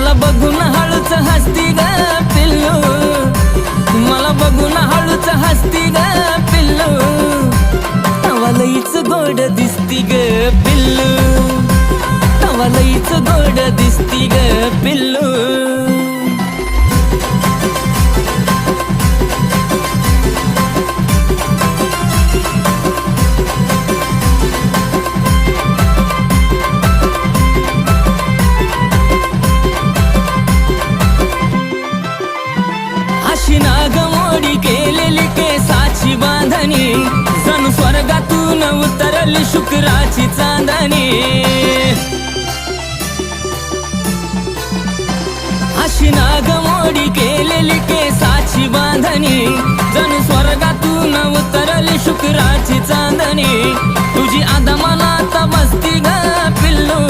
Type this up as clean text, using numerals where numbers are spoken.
मला बघून हळूच हसती ग पिल्लू, मला बघून हळूच हसती ग पिल्लू, तवा लईच गोड दिसती ग पिल्लू, तवा लईच गोड दिसती ग पिल्लू. अशी नागमोडी केलेली केसाची बांधणी, जणू स्वर्गातून उतरली शुक्राची चांदणी. अशी नागमोडी केलेली केसाची बांधणी, जणू स्वर्गातून उतरली शुक्राची चांदणी. तुझी आदा मनात बसती ग पिल्लू,